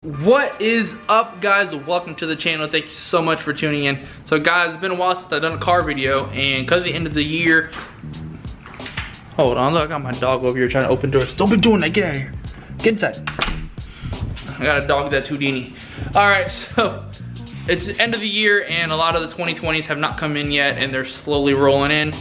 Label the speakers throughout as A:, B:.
A: What is up, guys? Welcome to the channel. Thank you so much for tuning in. So guys, it's been a while since I've done a car video, and because of the end of the year, hold on, look, I got my dog over here trying to open doors. Don't be doing that, get out of here. Get inside. I got a dog that's Houdini. Alright, so it's the end of the year and a lot of the 2020s have not come in yet, and they're slowly rolling in,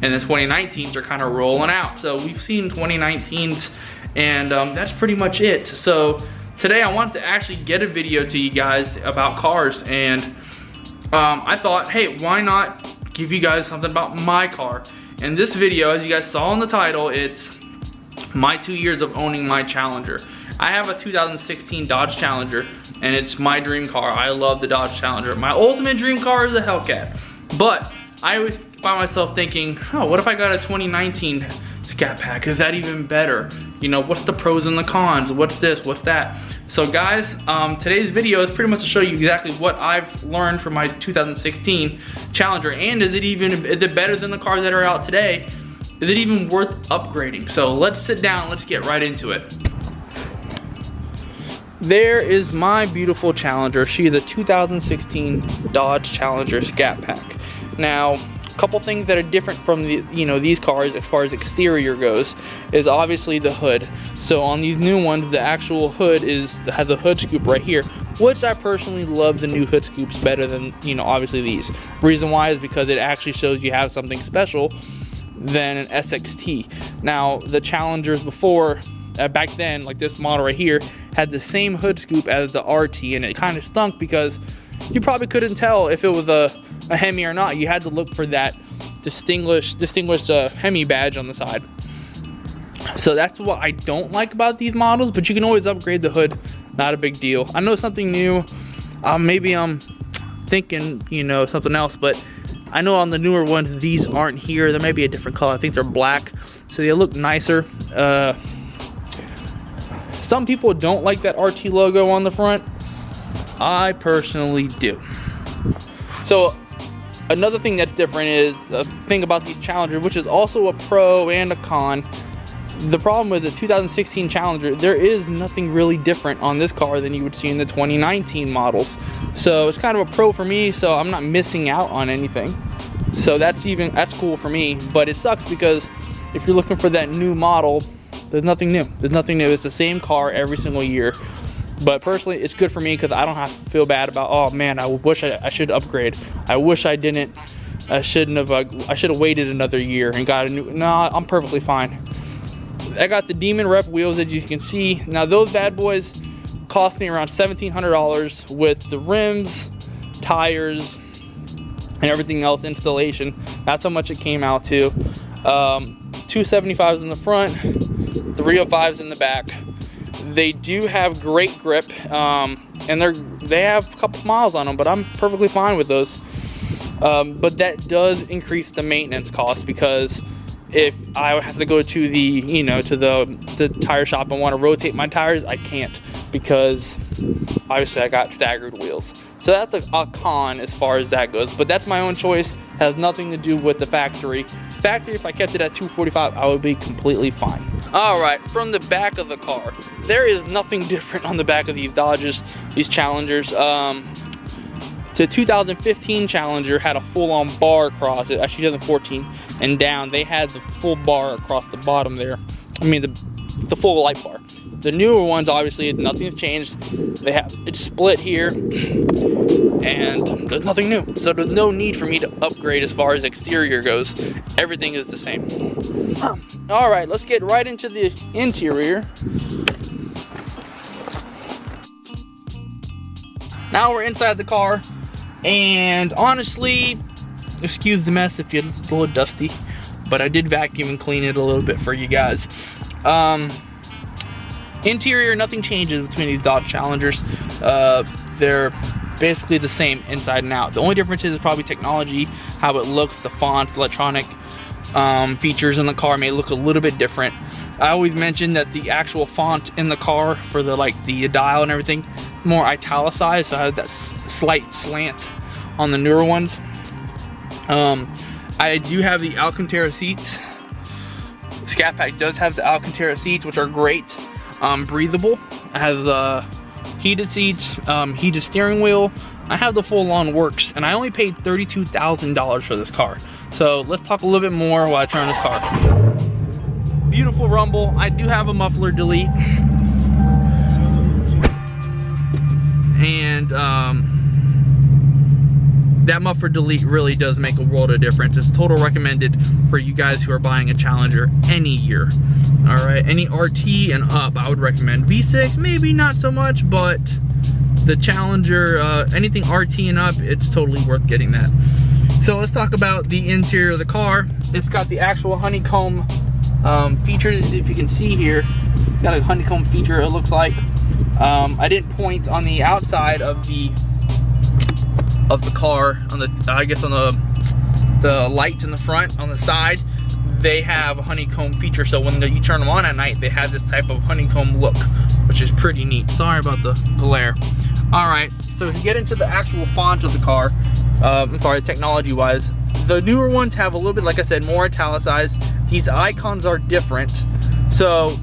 A: and the 2019s are kind of rolling out. So we've seen 2019s, and that's pretty much it. So today I wanted to actually get a video to you guys about cars, and I thought, hey, why not give you guys something about my car? And this video, as you guys saw in the title, it's my 2 years of owning my Challenger. I have a 2016 Dodge Challenger, and it's my dream car. I love the Dodge Challenger. My ultimate dream car is a Hellcat, but I always find myself thinking, oh, what if I got a 2019 Scatpack? Is that even better? You know, what's the pros and the cons? What's this, what's that? So guys, today's video is pretty much to show you exactly what I've learned from my 2016 Challenger, and is it better than the cars that are out today? Is it even worth upgrading? So let's sit down, let's get right into it. There is my beautiful Challenger. She's a 2016 Dodge Challenger Scatpack. Now, a couple things that are different from these cars as far as exterior goes is obviously the hood. So on these new ones, the actual hood has a hood scoop right here, which I personally love the new hood scoops better than obviously these. Reason why is because it actually shows you have something special than an SXT. Now the Challengers before, back then, like this model right here, had the same hood scoop as the RT, and it kind of stunk because you probably couldn't tell if it was a Hemi or not. You had to look for that distinguished Hemi badge on the side. So that's what I don't like about these models, but you can always upgrade the hood, not a big deal. I know something new, maybe I'm thinking something else, but I know on the newer ones these aren't here. There may be a different color. I think they're black, so they look nicer. Some people don't like that RT logo on the front. I personally do. So another thing that's different is the thing about these Challengers, which is also a pro and a con. The problem with the 2016 Challenger, there is nothing really different on this car than you would see in the 2019 models. So it's kind of a pro for me, so I'm not missing out on anything. So that's cool for me, but it sucks because if you're looking for that new model, there's nothing new. There's nothing new. It's the same car every single year. But personally, it's good for me because I don't have to feel bad about, oh man, I wish I should upgrade. I wish I didn't. I shouldn't have. I should have waited another year and got a new. Nah, I'm perfectly fine. I got the Demon Rep wheels, as you can see. Now those bad boys cost me around $1,700 with the rims, tires, and everything else, installation. That's how much it came out to. 275s in the front, 305s in the back. They do have great grip, and they have a couple miles on them, but I'm perfectly fine with those. But that does increase the maintenance cost, because if I have to go to the tire shop and want to rotate my tires, I can't, because obviously I got staggered wheels. So that's a con as far as that goes, but that's my own choice. Has nothing to do with the factory. If I kept it at 245, I would be completely fine. All right, from the back of the car, there is nothing different on the back of these Dodges, these Challengers. The 2015 Challenger had a full-on bar across it. Actually, 2014 and down, they had the full bar across the bottom there. I mean, the full light bar. The newer ones, obviously, nothing's changed. It's split here, and there's nothing new. So there's no need for me to upgrade as far as exterior goes. Everything is the same. All right, let's get right into the interior. Now we're inside the car, and honestly, excuse the mess if it's a little dusty, but I did vacuum and clean it a little bit for you guys. Interior, nothing changes between these Dodge Challengers. They're basically the same inside and out. The only difference is probably technology, how it looks, the font, electronic features in the car may look a little bit different. I always mention that the actual font in the car for the dial and everything, more italicized, so I have that slight slant on the newer ones. I do have the Alcantara seats. Scatpack does have the Alcantara seats, which are great. Breathable. It has heated seats, heated steering wheel. I have the full-on works, and I only paid $32,000 for this car. So let's talk a little bit more while I turn this car. Beautiful rumble. I do have a muffler delete. And that muffler delete really does make a world of difference. It's total recommended for you guys who are buying a Challenger any year. All right, any RT and up, I would recommend. V6, maybe not so much, but the Challenger, anything RT and up, it's totally worth getting that. So let's talk about the interior of the car. It's got the actual honeycomb features, if you can see here. Got a honeycomb feature, it looks like. I didn't point on the outside of the car, on the, I guess on the lights in the front, on the side, they have a honeycomb feature. So when you turn them on at night, they have this type of honeycomb look, which is pretty neat. Sorry about the glare. All right, so to get into the actual font of the car, I'm sorry, technology-wise, the newer ones have a little bit, like I said, more italicized. These icons are different. So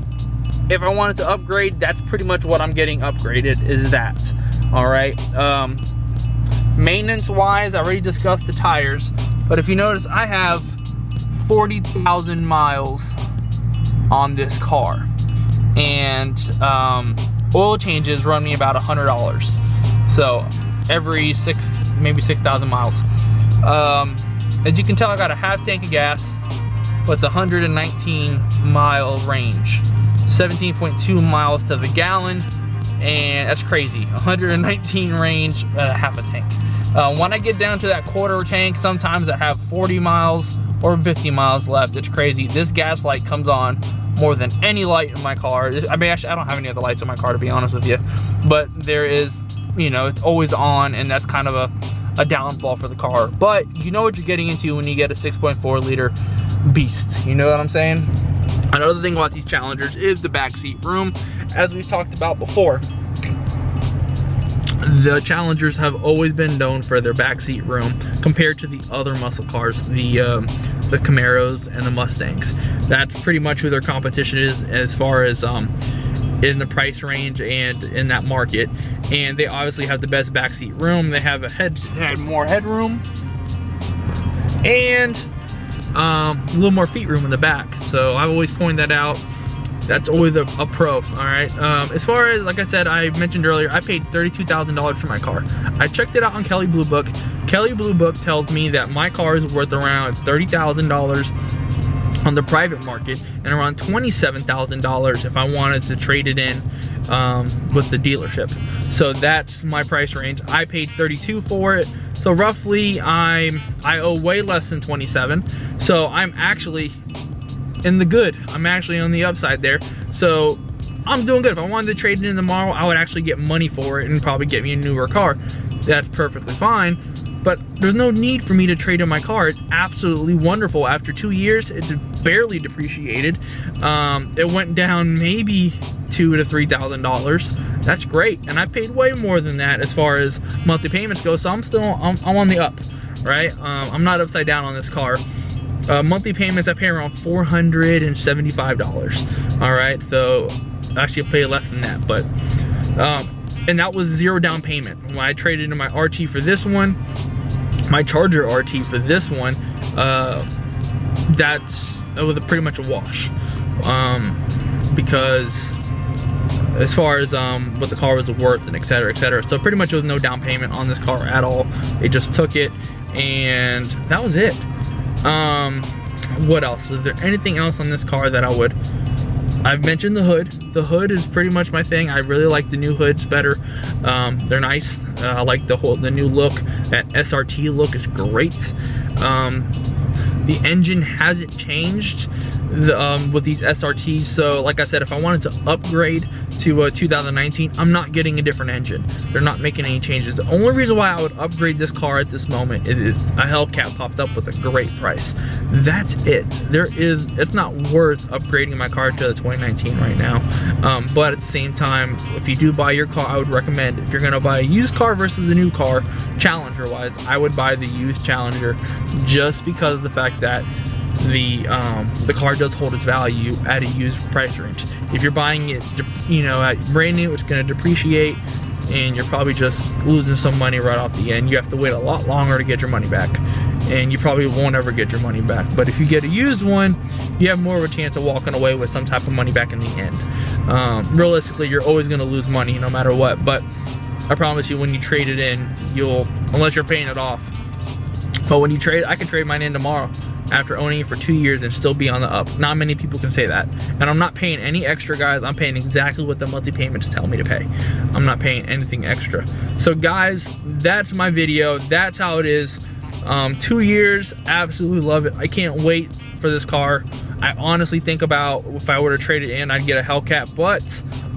A: if I wanted to upgrade, that's pretty much what I'm getting upgraded, is that. All right. Maintenance-wise, I already discussed the tires, but if you notice, I have 40,000 miles on this car, and oil changes run me about $100. So every maybe 6,000 miles. As you can tell, I got a half tank of gas with 119 mile range, 17.2 miles to the gallon, and that's crazy. 119 range, half a tank. When I get down to that quarter tank, sometimes I have 40 miles or 50 miles left. It's crazy. This gas light comes on more than any light in my car. I mean, actually, I don't have any other lights in my car, to be honest with you, but there is, you know, it's always on, and that's kind of a downfall for the car. But you know what you're getting into when you get a 6.4 liter beast. You know what I'm saying? Another thing about these Challengers is the backseat room. As we've talked about before, the Challengers have always been known for their backseat room compared to the other muscle cars, the Camaros and the Mustangs. That's pretty much who their competition is as far as in the price range and in that market. And they obviously have the best backseat room. They have more headroom and a little more feet room in the back. So I've always pointed that out. That's always a pro. All right. As far as, like I said, I mentioned earlier, I paid $32,000 for my car. I checked it out on Kelley Blue Book. Kelley Blue Book tells me that my car is worth around $30,000 on the private market and around $27,000 if I wanted to trade it in with the dealership. So that's my price range. I paid $32,000 for it. So roughly I owe way less than $27,000. So I'm actually in the good. I'm actually on the upside there. So I'm doing good. If I wanted to trade it in tomorrow, I would actually get money for it and probably get me a newer car. That's perfectly fine. But there's no need for me to trade in my car. It's absolutely wonderful. After 2 years, it's barely depreciated. It went down maybe $2,000 to $3,000. That's great. And I paid way more than that as far as monthly payments go. So I'm on the up, right? I'm not upside down on this car. Monthly payments, I pay around $475. All right, so actually I pay less than that, but and that was zero down payment. When I traded in my RT for this one, my Charger RT for this one, it was pretty much a wash, because as far as what the car was worth and et cetera, et cetera. So pretty much there was no down payment on this car at all. They just took it, and that was it. What else? Is there anything else on this car that I've mentioned the hood. The hood is pretty much my thing. I really like the new hoods better. They're nice. I like the new look. That SRT look is great. The engine hasn't changed with these SRTs. So like I said, if I wanted to upgrade to 2019, I'm not getting a different engine. They're not making any changes. The only reason why I would upgrade this car at this moment is a Hellcat popped up with a great price. That's it. It's not worth upgrading my car to the 2019 right now. But at the same time, if you do buy your car, I would recommend, if you're gonna buy a used car versus a new car, Challenger wise, I would buy the used Challenger, just because of the fact that the car does hold its value at a used price range. If you're buying it, you know, at brand new, it's going to depreciate. and you're probably just losing some money right off the end. You have to wait a lot longer to get your money back, and you probably won't ever get your money back. But if you get a used one, you have more of a chance of walking away with some type of money back in the end. Realistically, you're always gonna lose money no matter what, but I promise you, when you trade it in, unless you're paying it off. But when you trade, I can trade mine in tomorrow after owning it for 2 years and still be on the up. Not many people can say that. And I'm not paying any extra, guys. I'm paying exactly what the monthly payments tell me to pay. I'm not paying anything extra. So guys, that's my video. That's how it is. 2 years, absolutely love it. I can't wait for this car. I honestly think about if I were to trade it in, I'd get a Hellcat. But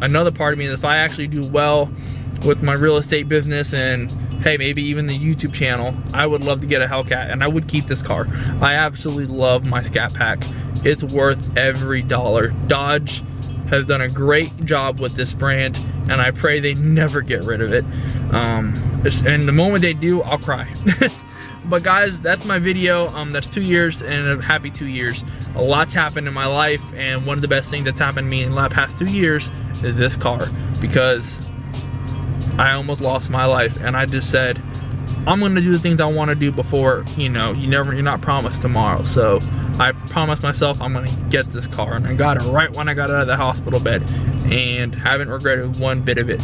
A: another part of me is if I actually do well with my real estate business and hey, maybe even the YouTube channel, I would love to get a Hellcat, and I would keep this car. I absolutely love my Scatpack. It's worth every dollar. Dodge has done a great job with this brand, and I pray they never get rid of it. And the moment they do, I'll cry. But guys, that's my video. That's 2 years, and a happy 2 years. A lot's happened in my life, and one of the best things that's happened to me in the past 2 years is this car, because I almost lost my life, and I just said, I'm gonna do the things I wanna do before, you're not promised tomorrow. So I promised myself I'm gonna get this car, and I got it right when I got out of the hospital bed, and haven't regretted one bit of it.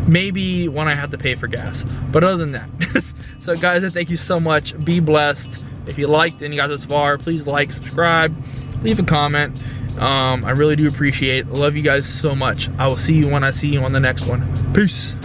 A: Maybe when I have to pay for gas, but other than that. So guys, thank you so much. Be blessed. If you liked and you got this far, please like, subscribe, leave a comment. I really do appreciate it. I love you guys so much. I will see you when I see you on the next one. Peace.